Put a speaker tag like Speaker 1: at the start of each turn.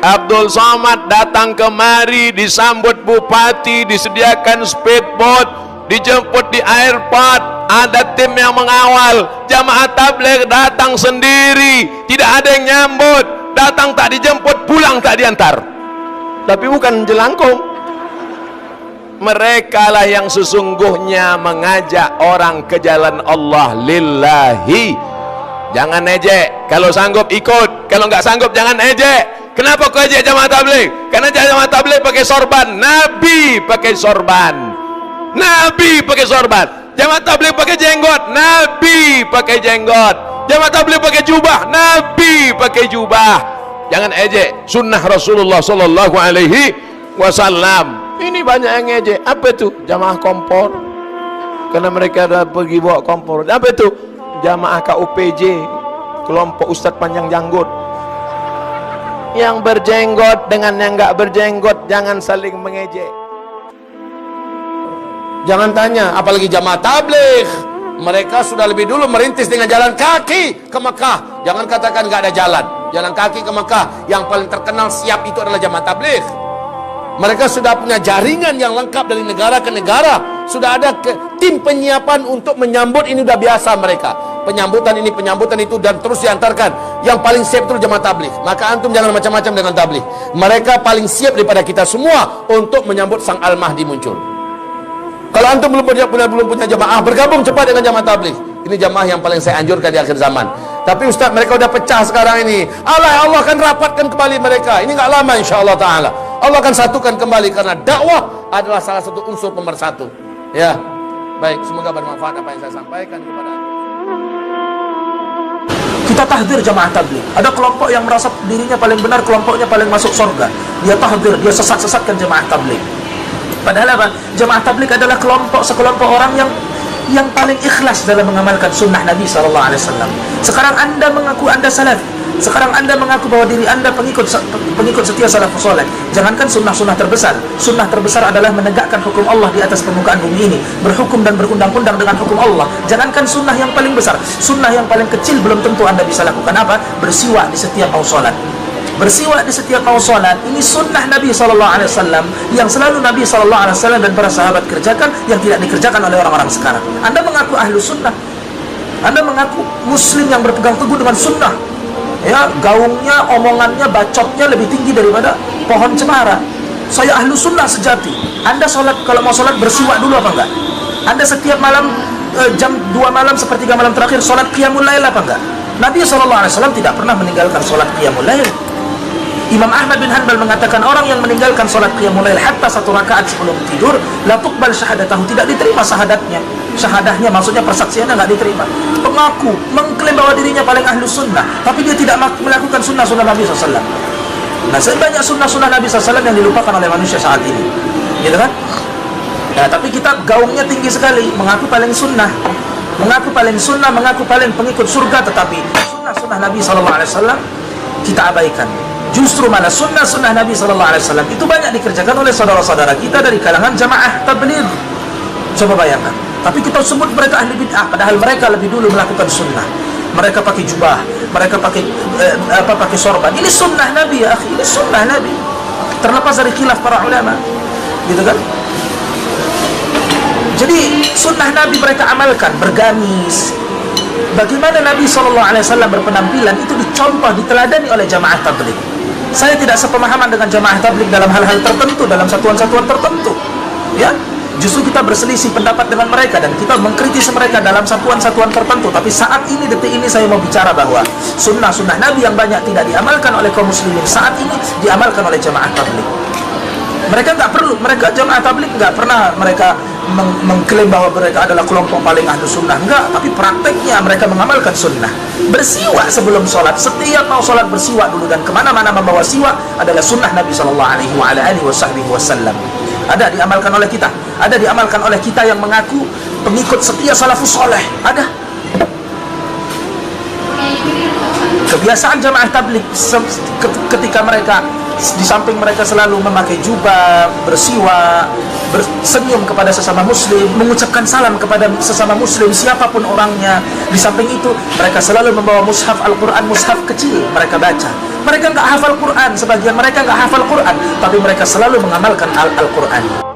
Speaker 1: Abdul Somad datang kemari, disambut bupati, disediakan speedboat, dijemput di airport, ada tim yang mengawal. Jamaah tabligh datang sendiri, tidak ada yang nyambut, datang tak dijemput, pulang tak diantar. Tapi bukan jelangkung. Mereka lah yang sesungguhnya mengajak orang ke jalan Allah lillahi. Jangan ejek, kalau sanggup ikut, kalau nggak sanggup jangan ejek. Kenapa kau ejek jamaah tabligh? Karena jamaah tabligh pakai sorban, Nabi pakai sorban, Nabi pakai sorban. Jamaah tabligh pakai jenggot, Nabi pakai jenggot. Jamaah tabligh pakai jubah, Nabi pakai jubah. Jangan ejek sunnah Rasulullah sallallahu alaihi wasallam. Ini banyak yang ngejek. Apa itu? Jamaah kompor, karena mereka ada pergi bawa kompor. Apa itu? Jamaah KUPJ, kelompok Ustadz Panjang Janggut. Yang berjenggot dengan yang nggak berjenggot jangan saling mengejek.
Speaker 2: Jangan tanya, apalagi jamaah tabligh. Mereka sudah lebih dulu merintis dengan jalan kaki ke Mekah. Jangan katakan nggak ada jalan. Jalan kaki ke Mekah yang paling terkenal siap itu adalah jamaah tabligh. Mereka sudah punya jaringan yang lengkap dari negara ke negara. Sudah ada tim penyiapan untuk menyambut, ini udah biasa mereka. Penyambutan ini, penyambutan itu, dan terus diantarkan. Yang paling siap itu jamaah tabligh. Maka antum jangan macam-macam dengan tabligh. Mereka paling siap daripada kita semua untuk menyambut Sang Al-Mahdi muncul. Kalau antum belum punya jamaah, bergabung cepat dengan jamaah tabligh. Ini jamaah yang paling saya anjurkan di akhir zaman. Tapi Ustaz, mereka udah pecah sekarang ini. Allah akan rapatkan kembali mereka. Ini nggak lama insyaAllah ta'ala. Allah akan satukan kembali, karena dakwah adalah salah satu unsur pemersatu. Ya, baik, semoga bermanfaat apa yang saya sampaikan kepada anda.
Speaker 3: Kita tahdir jamaah tabligh. Ada kelompok yang merasa dirinya paling benar, kelompoknya paling masuk surga. Dia tahdir, dia sesat-sesatkan jamaah tabligh. Padahal apa? Jamaah tabligh adalah sekelompok orang yang paling ikhlas dalam mengamalkan sunnah Nabi SAW. Sekarang anda mengaku anda salaf, sekarang anda mengaku bahwa diri anda pengikut setia salafus saleh. Jangankan sunnah-sunnah terbesar, sunnah terbesar adalah menegakkan hukum Allah di atas permukaan bumi ini, berhukum dan berundang-undang dengan hukum Allah. Jangankan sunnah yang paling besar, sunnah yang paling kecil belum tentu anda bisa lakukan. Apa? Bersiwak di setiap mau sholat. Bersiwak di setiap mau sholat, ini sunnah Nabi SAW yang selalu Nabi SAW dan para sahabat kerjakan, yang tidak dikerjakan oleh orang-orang sekarang. Anda mengaku ahlu sunnah, anda mengaku muslim yang berpegang teguh dengan sunnah, ya, gaungnya, omongannya, bacotnya lebih tinggi daripada pohon cemara. Saya ahlu sunnah sejati. Anda sholat, kalau mau sholat bersiwak dulu apa enggak? Anda setiap malam jam 2 malam, sepertiga malam terakhir sholat qiyamul lail apa enggak? Nabi SAW tidak pernah meninggalkan sholat qiyamul lail. Imam Ahmad bin Hanbal mengatakan orang yang meninggalkan sholat qiyamul lail hatta 1 rakaat sebelum tidur, la tuqbal syahadatahu, tidak diterima syahadahnya, maksudnya persaksiannya nggak diterima. Pengaku, mengklaim bahwa dirinya paling ahlu sunnah, tapi dia tidak melakukan sunnah-sunnah Nabi SAW. Nah, banyak sunnah-sunnah Nabi SAW yang dilupakan oleh manusia saat ini, gitu kan? Nah, tapi kita gaungnya tinggi sekali, mengaku paling sunnah, mengaku paling pengikut surga, tetapi sunnah-sunnah Nabi SAW kita abaikan. Justru malah sunnah-sunnah Nabi SAW itu banyak dikerjakan oleh saudara-saudara kita dari kalangan jamaah tabligh. Coba bayangkan. Tapi kita sebut mereka ahli bid'ah, padahal mereka lebih dulu melakukan sunnah. Mereka pakai jubah, mereka pakai sorban. Ini sunnah Nabi, ya akhi. Ini sunnah Nabi. Terlepas dari khilaf para ulama, gitu kan? Jadi sunnah Nabi mereka amalkan, bergamis. Bagaimana Nabi SAW berpenampilan itu dicontoh, diteladani oleh jamaah tabligh. Saya tidak sepemahaman dengan jamaah tabligh dalam hal-hal tertentu, dalam satuan-satuan tertentu, ya. Justru kita berselisih pendapat dengan mereka dan kita mengkritisi mereka dalam satuan-satuan tertentu. Tapi saat ini, detik ini, saya mau bicara bahwa sunnah-sunnah Nabi yang banyak tidak diamalkan oleh kaum muslimin saat ini diamalkan oleh jamaah tabligh. Mereka nggak perlu, mereka jamaah tabligh nggak pernah mereka mengklaim bahwa mereka adalah kelompok paling ahlu sunnah, enggak. Tapi prakteknya mereka mengamalkan sunnah. Bersiwak sebelum sholat, setiap mau sholat bersiwak dulu, dan kemana-mana membawa siwak adalah sunnah Nabi SAW. Ada diamalkan oleh kita, ada diamalkan oleh kita yang mengaku pengikut setia salafus soleh. Ada kebiasaan jamaah tabligh ketika mereka di samping mereka selalu memakai jubah, bersiwak, bersenyum kepada sesama muslim, mengucapkan salam kepada sesama muslim siapapun orangnya. Di samping itu mereka selalu membawa mushaf Al-Quran, mushaf kecil mereka baca. Mereka nggak hafal Quran, sebagian mereka nggak hafal Quran, tapi mereka selalu mengamalkan Al-Quran.